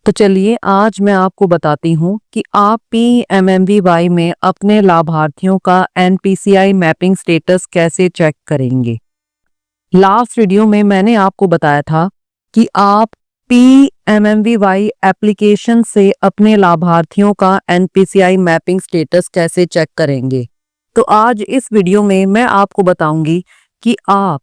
तो चलिए आज मैं आपको बताती हूँ कि आप पीएमएमवीवाई में अपने लाभार्थियों का एनपीसीआई मैपिंग स्टेटस कैसे चेक करेंगे। लास्ट वीडियो में मैंने आपको बताया था कि आप पीएमएमवीवाई एप्लीकेशन से अपने लाभार्थियों का एनपीसीआई मैपिंग स्टेटस कैसे चेक करेंगे। तो आज इस वीडियो में मैं आपको बताऊंगी कि आप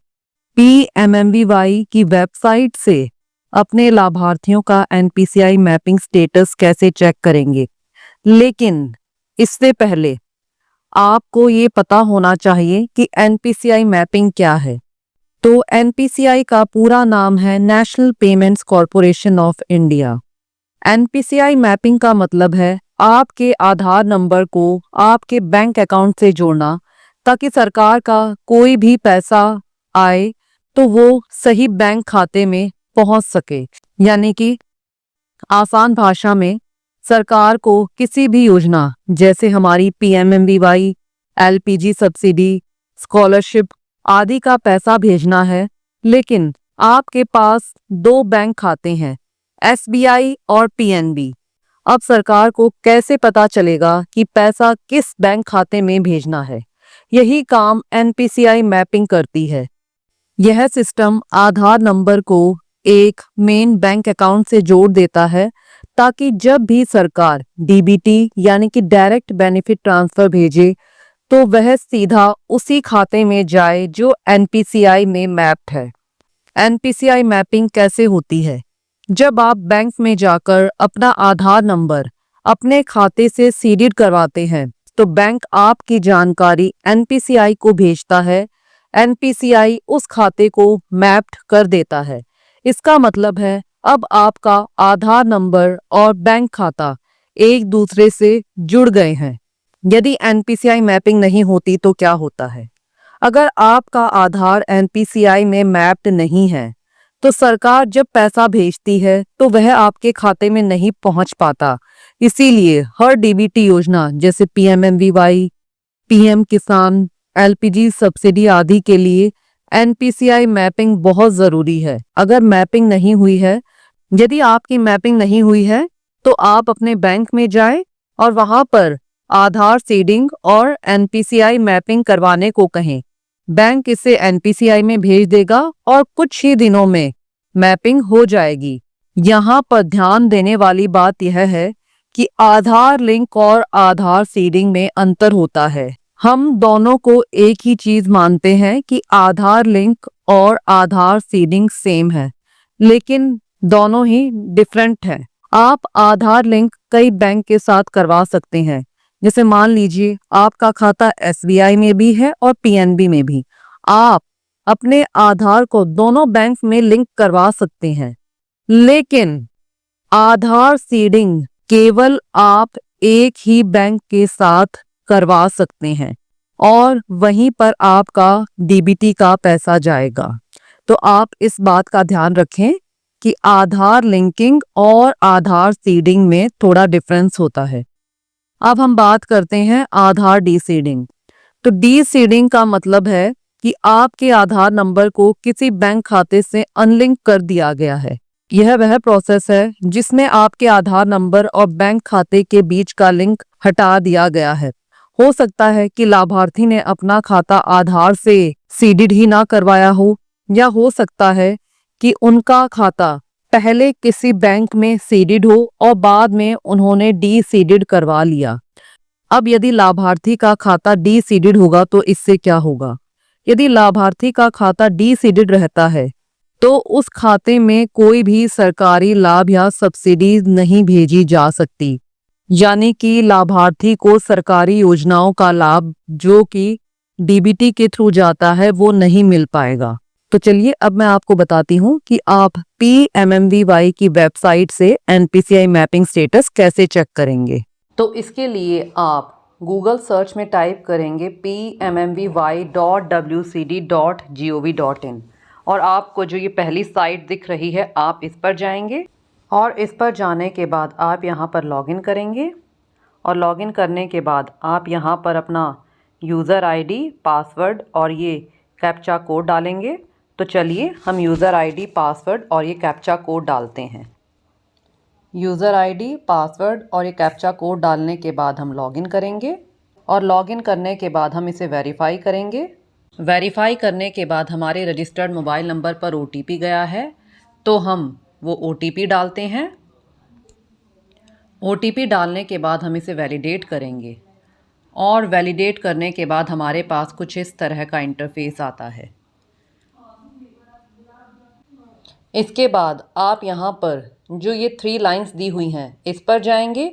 पीएमएमवीवाई की वेबसाइट से अपने लाभार्थियों का एनपीसीआई मैपिंग स्टेटस कैसे चेक करेंगे। लेकिन इससे पहले आपको ये पता होना चाहिए कि एनपीसीआई मैपिंग क्या है। तो एनपीसीआई का पूरा नाम है national payments corporation of India. NPCI mapping का मतलब है आपके आधार नंबर को आपके बैंक अकाउंट से जोड़ना, ताकि सरकार का कोई भी पैसा आए तो वो सही बैंक खाते में पहुंच सके। यानी कि आसान भाषा में सरकार को किसी भी योजना जैसे हमारी पीएमएमवीवाई, एलपीजी सब्सिडी, स्कॉलरशिप आदि का पैसा भेजना है, लेकिन आपके पास दो बैंक खाते हैं, एसबीआई और पीएनबी। अब सरकार को कैसे पता चलेगा कि पैसा किस बैंक खाते में भेजना है? यही काम एनपीसीआई मैपिंग करती है। यह सिस्टम आधार नंबर को एक मेन बैंक अकाउंट से जोड़ देता है, ताकि जब भी सरकार डीबीटी यानी कि डायरेक्ट बेनिफिट ट्रांसफर भेजे तो वह सीधा उसी खाते में जाए जो एनपीसीआई में मैप्ड है। एनपीसीआई मैपिंग कैसे होती है? जब आप बैंक में जाकर अपना आधार नंबर अपने खाते से सीडेड करवाते हैं तो बैंक आपकी जानकारी एनपीसीआई को भेजता है। एनपीसीआई उस खाते को मैप्ड कर देता है। इसका मतलब है अब आपका आधार नंबर और बैंक खाता एक दूसरे से जुड़ गए हैं। यदि एनपीसीआई मैपिंग नहीं होती तो क्या होता है? अगर आपका आधार एनपीसीआई में मैप्ड नहीं है तो सरकार जब पैसा भेजती है तो वह आपके खाते में नहीं पहुंच पाता। इसीलिए हर डीबीटी योजना जैसे पीएमएमवीवाई, पीएम किसान, एलपीजी सब्सिडी आदि के लिए एनपीसीआई मैपिंग बहुत जरूरी है। अगर मैपिंग नहीं हुई है, यदि आपकी मैपिंग नहीं हुई है तो आप अपने बैंक में जाएं और वहां पर आधार सीडिंग और एनपीसीआई मैपिंग करवाने को कहें। बैंक इसे एनपीसीआई में भेज देगा और कुछ ही दिनों में मैपिंग हो जाएगी। यहाँ पर ध्यान देने वाली बात यह है कि आधार लिंक और आधार सीडिंग में अंतर होता है। हम दोनों को एक ही चीज मानते हैं कि आधार लिंक और आधार सीडिंग सेम है, लेकिन दोनों ही डिफरेंट हैं। आप आधार लिंक कई बैंक के साथ करवा सकते हैं। जैसे मान लीजिए आपका खाता एसबीआई में भी है और पीएनबी में भी। आप अपने आधार को दोनों बैंक में लिंक करवा सकते हैं, लेकिन आधार सीडिंग केवल आप एक ही बैंक के साथ करवा सकते हैं और वहीं पर आपका डीबीटी का पैसा जाएगा। तो आप इस बात का ध्यान रखें कि आधार लिंकिंग और आधार सीडिंग में थोड़ा डिफरेंस होता है। अब हम बात करते हैं आधार डीसीडिंग। तो डीसीडिंग का मतलब है कि आपके आधार नंबर को किसी बैंक खाते से अनलिंक कर दिया गया है। यह वह प्रोसेस है जिसमें आपके आधार नंबर और बैंक खाते के बीच का लिंक हटा दिया गया है। हो सकता है कि लाभार्थी ने अपना खाता आधार से सीडेड ही ना करवाया हो, या हो सकता है कि उनका खाता पहले किसी बैंक में सीडेड हो और बाद में उन्होंने डी सीडेड करवा लिया। अब यदि लाभार्थी का खाता डी सीडेड होगा तो इससे क्या होगा? यदि लाभार्थी का खाता डी सीडेड रहता है तो उस खाते में कोई भी सरकारी लाभ या सब्सिडी नहीं भेजी जा सकती। यानी कि लाभार्थी को सरकारी योजनाओं का लाभ जो कि डीबीटी के थ्रू जाता है वो नहीं मिल पाएगा। तो चलिए अब मैं आपको बताती हूँ कि आप पीएमएमवीवाई की वेबसाइट से एनपीसीआई मैपिंग स्टेटस कैसे चेक करेंगे। तो इसके लिए आप गूगल सर्च में टाइप करेंगे pmmvy.wcd.gov.in और आपको जो ये पहली साइट दिख रही है आप इस पर जाएंगे और इस पर जाने के बाद आप यहाँ पर लॉगिन करेंगे और लॉगिन करने के बाद आप यहाँ पर अपना यूज़र आईडी, पासवर्ड और ये कैप्चा कोड डालेंगे। तो चलिए हम यूज़र आईडी, पासवर्ड और ये कैप्चा कोड डालते हैं। यूज़र आईडी, पासवर्ड और ये कैप्चा कोड डालने के बाद हम लॉगिन करेंगे और लॉगिन करने के बाद हम इसे वेरीफाई करेंगे। वेरीफाई करने के बाद हमारे रजिस्टर्ड मोबाइल नंबर पर OTP गया है, तो हम वो OTP डालते हैं। OTP डालने के बाद हम इसे वैलिडेट करेंगे और वैलिडेट करने के बाद हमारे पास कुछ इस तरह का इंटरफेस आता है। इसके बाद आप यहाँ पर जो ये 3 लाइंस दी हुई हैं इस पर जाएंगे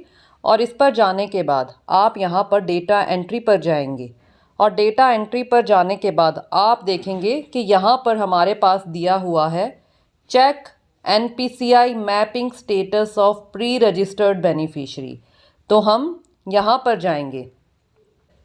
और इस पर जाने के बाद आप यहाँ पर डेटा एंट्री पर जाएंगे और डेटा एंट्री पर जाने के बाद आप देखेंगे कि यहाँ पर हमारे पास दिया हुआ है check NPCI mapping status of pre registered beneficiary. तो हम यहाँ पर जाएंगे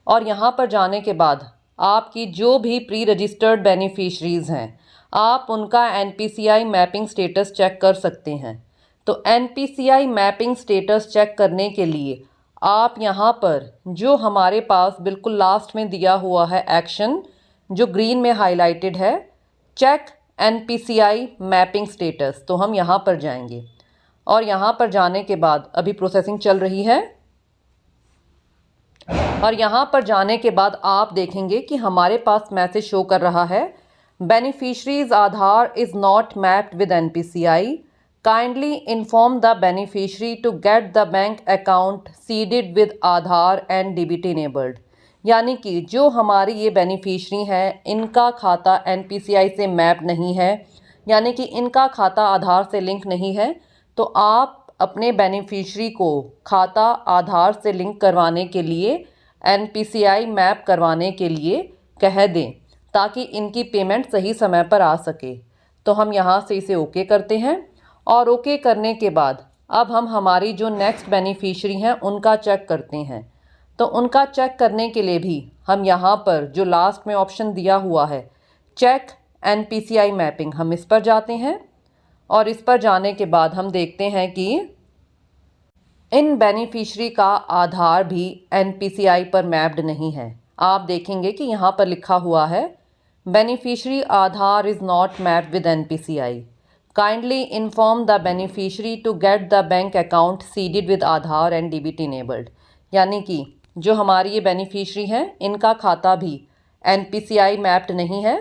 और यहाँ पर जाने के बाद आपकी जो भी प्री रजिस्टर्ड बेनिफिशरीज़ हैं आप उनका NPCI मैपिंग स्टेटस चेक कर सकते हैं। तो NPCI मैपिंग स्टेटस चेक करने के लिए आप यहाँ पर जो हमारे पास बिल्कुल लास्ट में दिया हुआ है एक्शन जो ग्रीन में हाईलाइटेड है, चेक NPCI मैपिंग स्टेटस, तो हम यहाँ पर जाएंगे और यहाँ पर जाने के बाद अभी प्रोसेसिंग चल रही है और यहाँ पर जाने के बाद आप देखेंगे कि हमारे पास मैसेज शो कर रहा है beneficiaries Aadhaar is not mapped with NPCI, kindly inform the beneficiary to get the bank account seeded with Aadhaar and DBT enabled. यानी कि जो हमारी ये बेनिफिशरी हैं इनका खाता NPCI से मैप नहीं है, यानी कि इनका खाता आधार से लिंक नहीं है। तो आप अपने बेनिफिशरी को खाता आधार से लिंक करवाने के लिए NPCI मैप करवाने के लिए कह दें ताकि इनकी पेमेंट सही समय पर आ सके। तो हम यहाँ से इसे ओके करते हैं और ओके करने के बाद अब हम हमारी जो नेक्स्ट बेनिफिशरी हैं उनका चेक करते हैं। तो उनका चेक करने के लिए भी हम यहाँ पर जो लास्ट में ऑप्शन दिया हुआ है चेक NPCI मैपिंग, हम इस पर जाते हैं और इस पर जाने के बाद हम देखते हैं कि इन बेनिफिशरी का आधार भी NPCI पर मैप्ड नहीं है। आप देखेंगे कि यहाँ पर लिखा हुआ है beneficiary Aadhaar is not mapped with NPCI, kindly inform the beneficiary to get the bank account seeded with Aadhaar and DBT enabled. यानी कि जो हमारी ये बेनिफिशरी हैं इनका खाता भी NPCI मैप्ड नहीं है,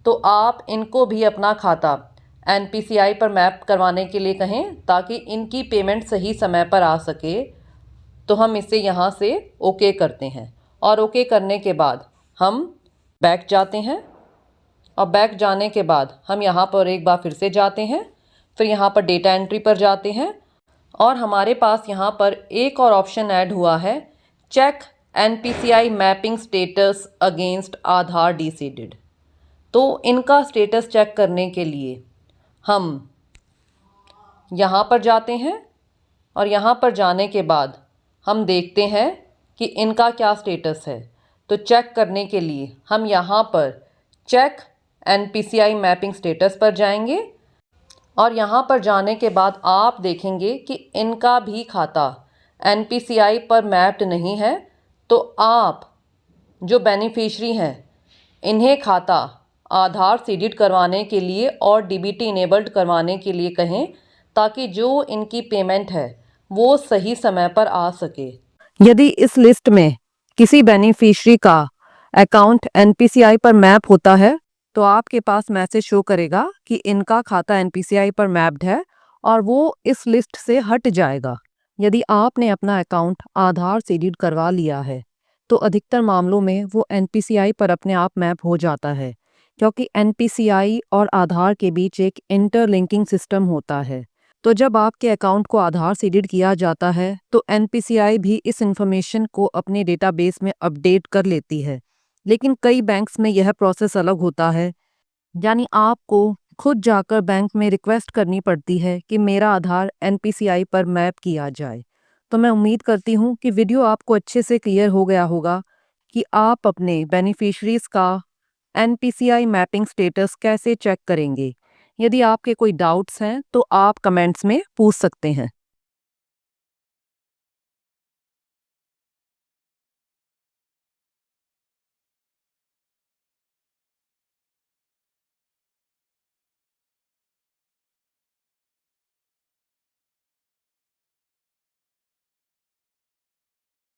तो आप इनको भी अपना खाता NPCI पर मैप करवाने के लिए कहें ताकि इनकी पेमेंट सही समय पर आ सके। तो हम इसे यहाँ से ओके करते हैं और ओके करने के बाद हम बैक जाते हैं और बैक जाने के बाद हम यहाँ पर एक बार फिर से जाते हैं, फिर यहाँ पर डेटा एंट्री पर जाते हैं और हमारे पास यहाँ पर एक और ऑप्शन ऐड हुआ है check NPCI mapping status against Aadhaar deseeded. तो इनका स्टेटस चेक करने के लिए हम यहाँ पर जाते हैं और यहाँ पर जाने के बाद हम देखते हैं कि इनका क्या स्टेटस है। तो चेक करने के लिए हम यहाँ पर चेक NPCI मैपिंग स्टेटस पर जाएंगे और यहाँ पर जाने के बाद आप देखेंगे कि इनका भी खाता NPCI पर मैप्ड नहीं है। तो आप जो बेनिफिशरी हैं इन्हें खाता आधार सीडेड करवाने के लिए और DBT इनेबल्ड करवाने के लिए कहें ताकि जो इनकी पेमेंट है वो सही समय पर आ सके। यदि इस लिस्ट में किसी बेनिफिशरी का अकाउंट NPCI पर मैप होता है तो आपके पास मैसेज शो करेगा कि इनका खाता NPCI पर मैप्ड है और वो इस लिस्ट से हट जाएगा। यदि आपने अपना अकाउंट आधार सीडेड करवा लिया है तो अधिकतर मामलों में वो NPCI पर अपने आप मैप हो जाता है, क्योंकि NPCI और आधार के बीच एक इंटरलिंकिंग सिस्टम होता है। तो जब आपके अकाउंट को आधार सीडेड किया जाता है तो NPCI भी इस इंफॉर्मेशन को अपने डेटाबेस में अपडेट कर लेती है। लेकिन कई बैंक्स में यह प्रोसेस अलग होता है, यानी आपको खुद जाकर बैंक में रिक्वेस्ट करनी पड़ती है कि मेरा आधार NPCI पर मैप किया जाए। तो मैं उम्मीद करती हूँ कि वीडियो आपको अच्छे से क्लियर हो गया होगा कि आप अपने बेनिफिशरीज़ का NPCI मैपिंग स्टेटस कैसे चेक करेंगे। यदि आपके कोई डाउट्स हैं तो आप कमेंट्स में पूछ सकते हैं।